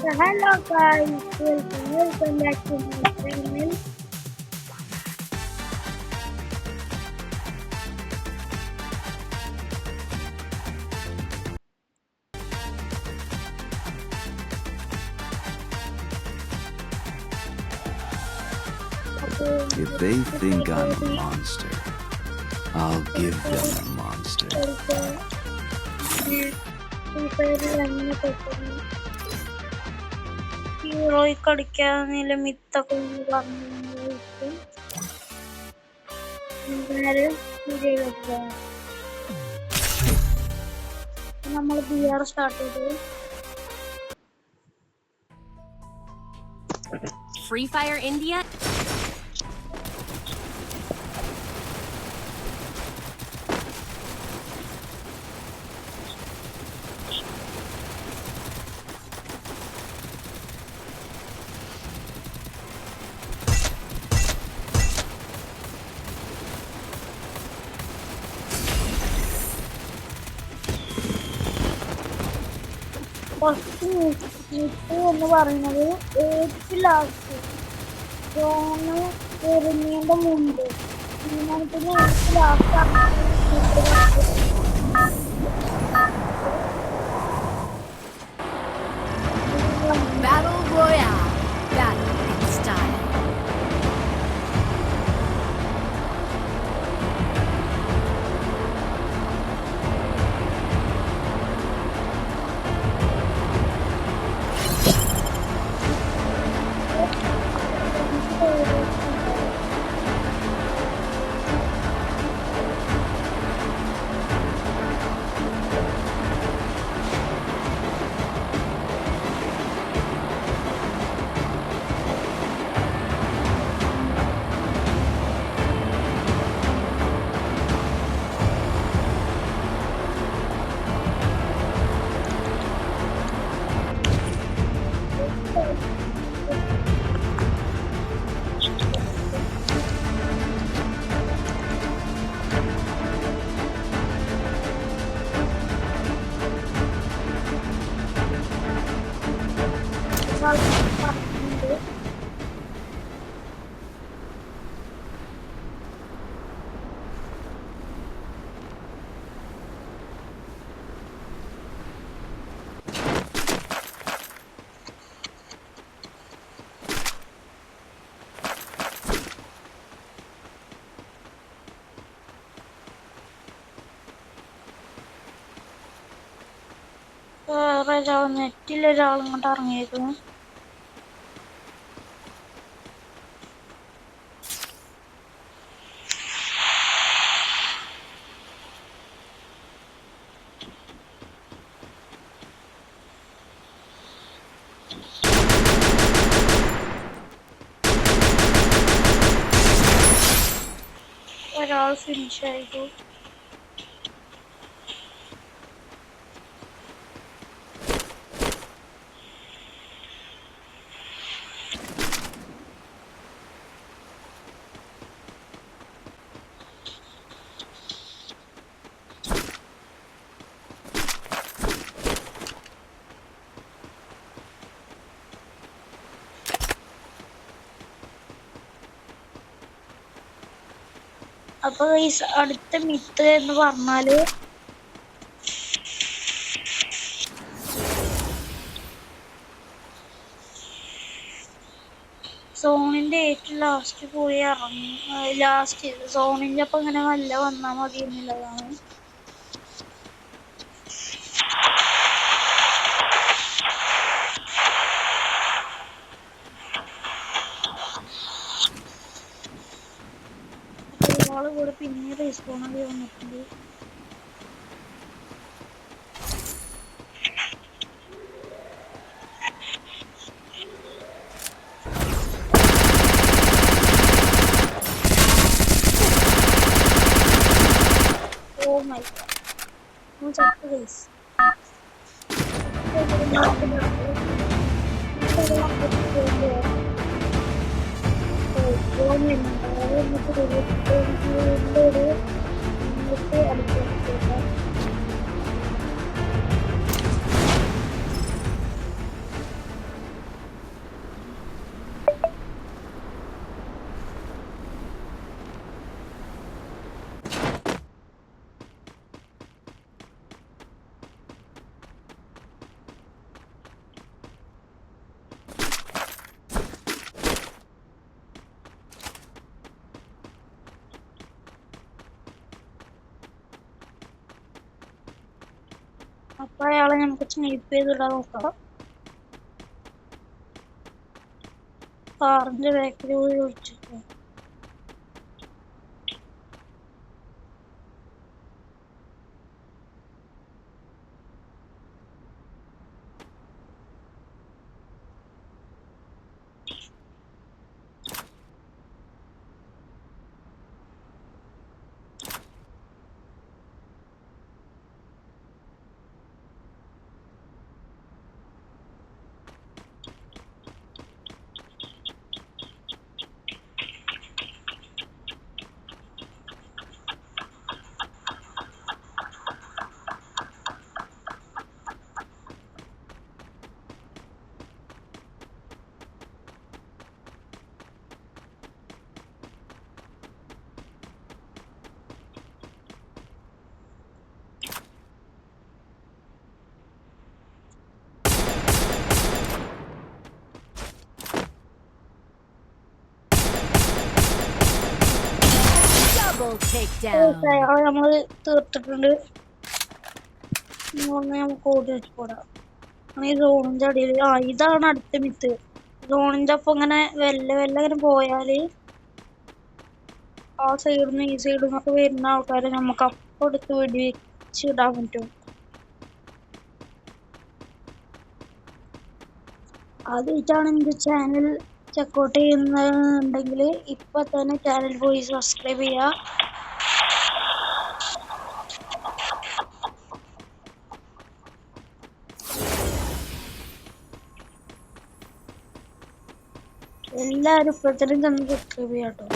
So hello guys, welcome back to my channel. If they think I'm a monster, I'll give them a monster. ഹീറോയി കളിക്കാന്നില്ല മിത്തൊക്കെ പറഞ്ഞു നമ്മൾ BR start ചെയ്തു. Free Fire India. First myth എന്ന് പറയുന്നത് ഏറ്റവും last John എറിഞ്ഞതിന്റെ മുമ്പ് തീരുമാനത്തിന് ഏറ്റവും last Battle Royale. Battle in style. പറയുന്നുണ്ട്. വേറെ നെറ്റിലൊരാൾ ഇങ്ങോട്ട് ഇറങ്ങിയേക്കുന്നു. ഒരാൾ ഫിനിഷ് ചെയ്തു. അപ്പൊ ഈ അടുത്ത മിത്ത് എന്ന് പറഞ്ഞാല് സോണിന്റെ ഏറ്റവും ലാസ്റ്റ് പോയി ഇറങ്ങി. ലാസ്റ്റ് സോണിന്റെ ഒപ്പം ഇങ്ങനെ വല്ല വന്നാ മതി എന്നുള്ളതാണ്. ഒരാള് കൂടെ പിന്നെ റെസ്പോൺ ആയി വന്നിട്ടുണ്ട്. Oh my god. No chapter guys. ആളെ നമുക്ക് സ്നൈപ്പ് ചെയ്തിടാൻ നോക്കാം. കാറിന്റെ ബാക്കിൽ പോയി ഒളിച്ചിട്ടു. Double takedown. അയാളെ നമ്മള് തീർത്തിട്ടുണ്ട്. നമുക്ക് ഓടി വെച്ചുകൂടാ. ഈ സോണിന്റെ അടിയിൽ ഇതാണ് അടുത്ത മിത്ത്. സോണിന്റെ ഒപ്പം ഇങ്ങനെ വെല്ല ഇങ്ങനെ പോയാല് ആ സൈഡിൽ നിന്ന് ഈ സൈഡിൽ നിന്നൊക്കെ വരുന്ന ആൾക്കാരെ നമുക്ക് അപ്പം എടുത്ത് വെടിവെച്ചിടാൻ പറ്റും. ആദ്യമായിട്ടാണ് എൻ്റെ ചാനൽ ചെക്കൗട്ട് ചെയ്യുന്നുണ്ടെങ്കിൽ ഇപ്പൊ തന്നെ ചാനൽ പോയി സബ്സ്ക്രൈബ് ചെയ്യുക. എല്ലാവരും ഇപ്പോഴത്തേനും തന്നെ സബ്സ്ക്രൈബ് ചെയ്യാട്ടോ.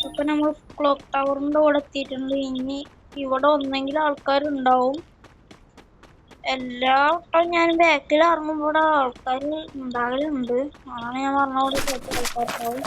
അപ്പൊ നമ്മൾ ക്ലോക്ക് ടവറിന്റെ കൂടെ എത്തിയിട്ടുണ്ട്. ഇനി ഇവിടെ ഒന്നെങ്കിൽ ആൾക്കാരുണ്ടാവും. എല്ലാ വട്ടവും ഞാൻ ബാക്കിൽ ഇറങ്ങുമ്പോൾ ആൾക്കാർ ഉണ്ടാകലുണ്ട്. അതാണ് ഞാൻ പറഞ്ഞ പോലെ ആൾക്കാരുണ്ടാവും.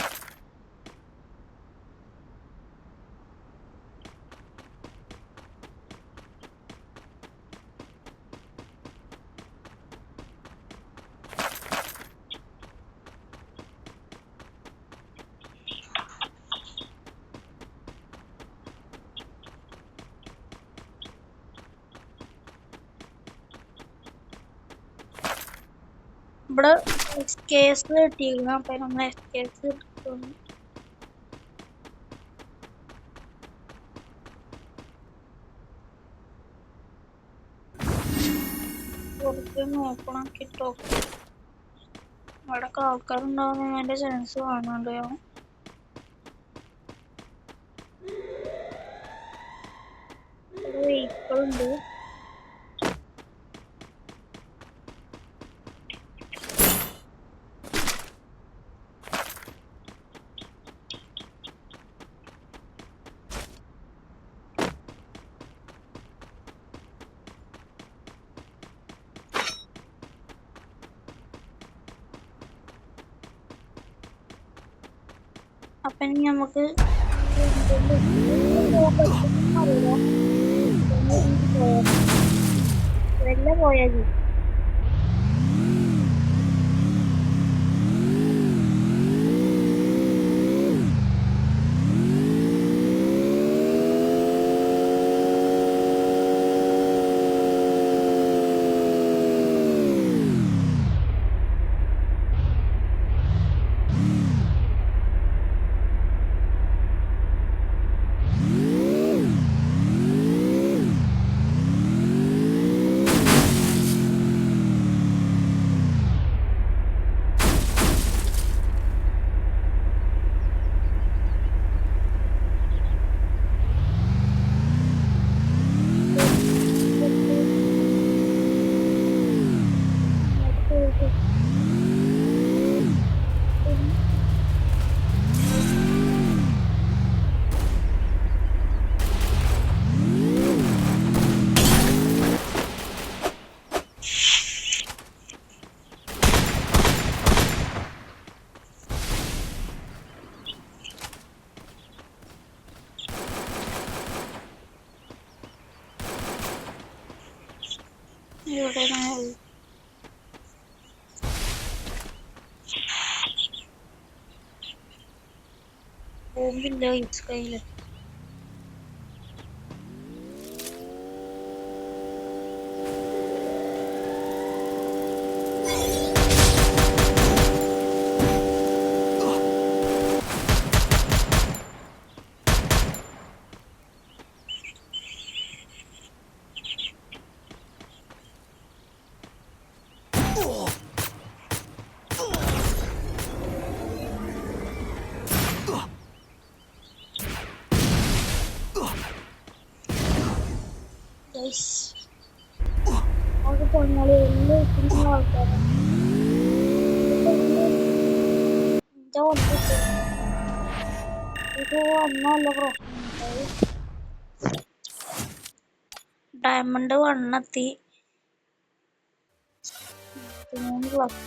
ഇവിടെ കേസ് കിട്ടിയിരുന്നു. അപ്പൊ നമ്മൾ കേസ് എടുക്കുന്നു. നോക്കണം കിട്ടോ. ഇവിടെ ആൾക്കാരുണ്ടാവുന്ന എന്റെ ചാൻസ് കാണാണ്ട്. വെഹിക്കിൾ ഉണ്ട്. അപ്പൊ ഇനി നമുക്ക് വെല്ല പോയാൽ ഇവിടെ ബോംബില്ല കയ്യില്. അത് പറഞ്ഞാല് എല്ലാ ഇരിക്കുന്ന ആൾക്കാരാണ്. ഇത് ഒന്നല്ല പ്രശ്നം. ഡയമണ്ട് 1 എത്തി. 3 ക്ലാസ്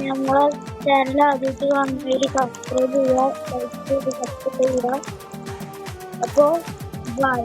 നമ്മളെ ചാനൽ ആദ്യമായിട്ട് കാണുന്നവര് സബ്സ്ക്രൈബ് ചെയ്യുക, ലൈക്ക് ചെയ്ത് സബ്സ്ക്രൈബ് ചെയ്യുക. അപ്പോൾ ബൈ.